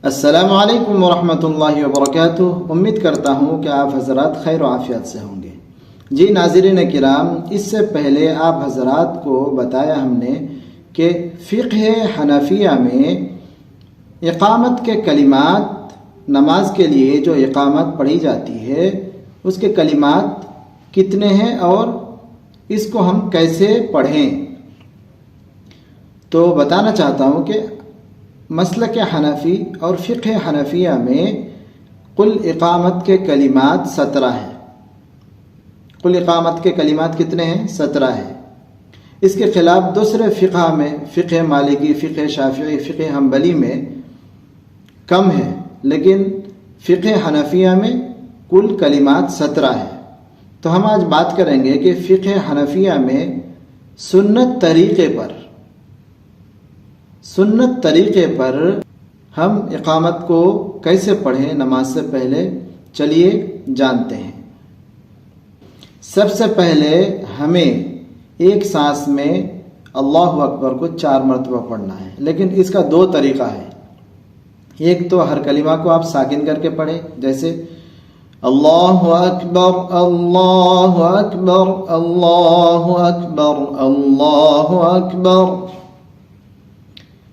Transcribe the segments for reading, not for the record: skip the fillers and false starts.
السلام علیکم ورحمۃ اللہ وبرکاتہ۔ امید کرتا ہوں کہ آپ حضرات خیر و عافیت سے ہوں گے۔ جی ناظرین کرام، اس سے پہلے آپ حضرات کو بتایا ہم نے کہ فقہ حنفیہ میں اقامت کے کلمات، نماز کے لیے جو اقامت پڑھی جاتی ہے اس کے کلمات کتنے ہیں اور اس کو ہم کیسے پڑھیں۔ تو بتانا چاہتا ہوں کہ مسلک حنفی اور فقہ حنفیہ میں کل اقامت کے کلمات 17 ہیں۔ کل اقامت کے کلمات کتنے ہیں؟ 17 ہیں۔ اس کے خلاف دوسرے فقہ میں، فقہ مالکی، فقہ شافعی، فقہ حنبلی میں کم ہے، لیکن فقہ حنفیہ میں کل کلمات 17 ہیں۔ تو ہم آج بات کریں گے کہ فقہ حنفیہ میں سنت طریقے پر ہم اقامت کو کیسے پڑھیں نماز سے پہلے۔ چلیے جانتے ہیں۔ سب سے پہلے ہمیں ایک سانس میں اللہ اکبر کو 4 مرتبہ پڑھنا ہے، لیکن اس کا 2 طریقہ ہے۔ ایک تو ہر کلمہ کو آپ ساکن کر کے پڑھیں، جیسے اللہ اکبر اللہ اکبر اللہ اکبر اللہ اکبر،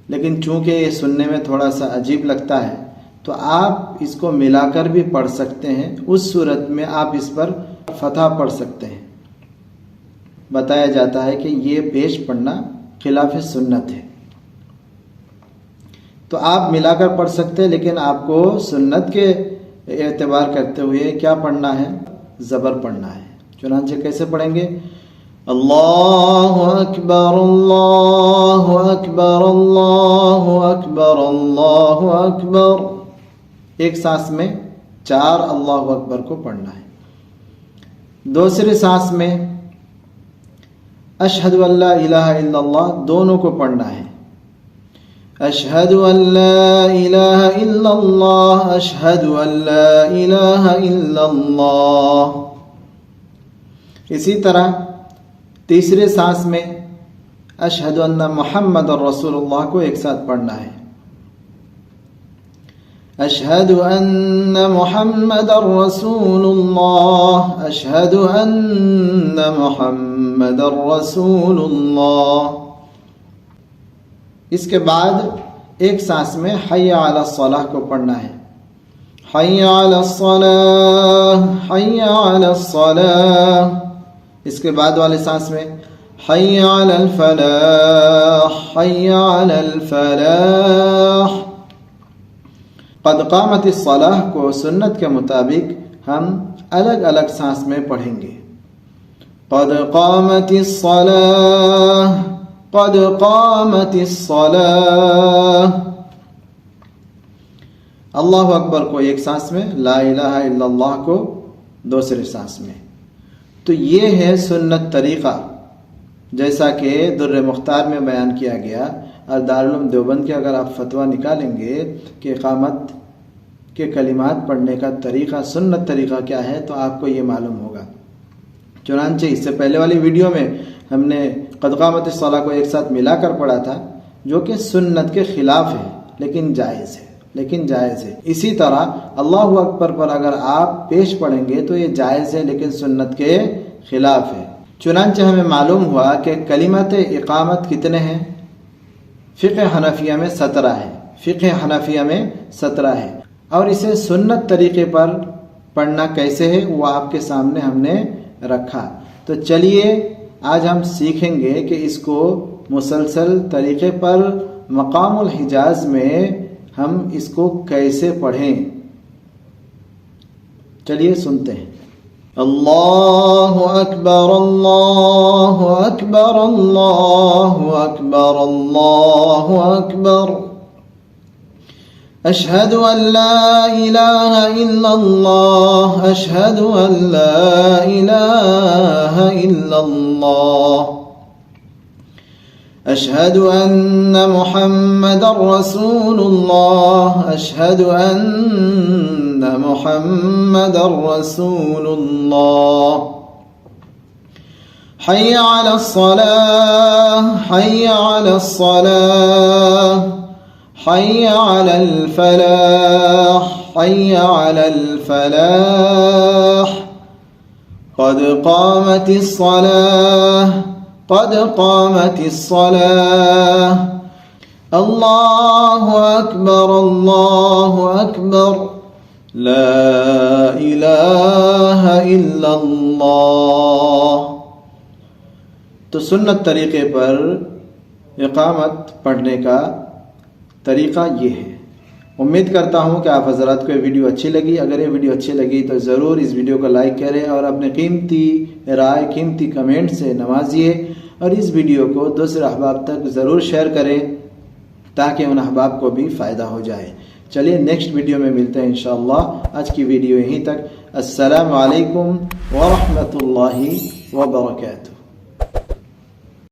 لیکن چونکہ یہ سننے میں تھوڑا سا عجیب لگتا ہے تو آپ اس کو ملا کر بھی پڑھ سکتے ہیں۔ اس صورت میں آپ اس پر فتح پڑھ سکتے ہیں۔ بتایا جاتا ہے کہ یہ پیش پڑھنا خلاف سنت ہے، تو آپ ملا کر پڑھ سکتے ہیں، لیکن آپ کو سنت کے اعتبار کرتے ہوئے کیا پڑھنا ہے؟ زبر پڑھنا ہے۔ چنانچہ کیسے پڑھیں گے؟ اللہ اکبر اللہ اکبر اللہ اکبر اللہ اکبر، ایک سانس میں 4 اللہ اکبر کو پڑھنا ہے۔ دوسری سانس میں اشہد ان لا الہ الا اللہ دونوں کو پڑھنا ہے۔ اشہد ان لا الہ الا اللہ اشہد ان لا الہ الا اللہ۔ اسی طرح تیسرے سانس میں اشہد ان محمد رسول اللہ کو ایک ساتھ پڑھنا ہے۔ اشہد ان محمد رسول اللہ اشہد ان محمد رسول اللہ۔ اس کے بعد ایک سانس میں حی علی الصلاۃ کو پڑھنا ہے۔ حی علی الصلاۃ حی علی الصلاۃ۔ اس کے بعد والے سانس میں حی علی الفلاح حی علی الفلاح۔ قد قامت الصلاۃ کو سنت کے مطابق ہم الگ الگ سانس میں پڑھیں گے۔ قد قامت الصلاۃ قد قامت الصلاۃ۔ اللہ اکبر کو ایک سانس میں، لا الہ الا اللہ کو دوسرے سانس میں۔ تو یہ ہے سنت طریقہ، جیسا کہ در مختار میں بیان کیا گیا۔ اور دارالعلوم دیوبند کے اگر آپ فتویٰ نکالیں گے کہ اقامت کے کلمات پڑھنے کا طریقہ، سنت طریقہ کیا ہے، تو آپ کو یہ معلوم ہوگا۔ چنانچہ اس سے پہلے والی ویڈیو میں ہم نے قد قامت الصلاۃ کو ایک ساتھ ملا کر پڑھا تھا، جو کہ سنت کے خلاف ہے، لیکن جائز ہے۔ اسی طرح اللہ اکبر پر اگر آپ پیش پڑھیں گے تو یہ جائز ہے، لیکن سنت کے خلاف ہے۔ چنانچہ ہمیں معلوم ہوا کہ کلمات اقامت کتنے ہیں؟ فقہ حنفیہ میں 17 ہے۔ فقہ حنفیہ میں 17 ہے، اور اسے سنت طریقے پر پڑھنا کیسے ہے وہ آپ کے سامنے ہم نے رکھا۔ تو چلیے آج ہم سیکھیں گے کہ اس کو مسلسل طریقے پر مقام الحجاز میں ہم اس کو کیسے پڑھیں۔ چلیے سنتے ہیں۔ اللہ اکبر اللہ اکبر اللہ اکبر اللہ اکبر۔ اشہد ان لا الہ الا اللہ اشہد ان لا الہ الا اللہ۔ اشہد ان محمد رسول اللہ اشہد ان محمد رسول اللہ۔ حی علی الصلاۃ حی علی الصلاۃ حي على الفلاح حي على الفلاح قد قامت الصلاة قد قامت الصلاة الله أكبر لا إله إلا الله. تو سنت طریقے پر اقامت پڑھنے کا طریقہ یہ ہے. امید کرتا ہوں کہ آپ حضرات کو یہ ویڈیو اچھی لگی. اگر یہ ویڈیو اچھی لگی تو ضرور اس ویڈیو کو لائک کریں اور اپنے قیمتی رائے قیمتی کمنٹ سے نوازیے اور اس ویڈیو کو دوسرے احباب تک ضرور شیئر کریں تاکہ ان احباب کو بھی فائدہ ہو جائے. چلیے نیکسٹ ویڈیو میں ملتے ہیں انشاءاللہ. آج کی ویڈیو یہیں تک. السلام علیکم ورحمۃ اللہ وبرکاتہ.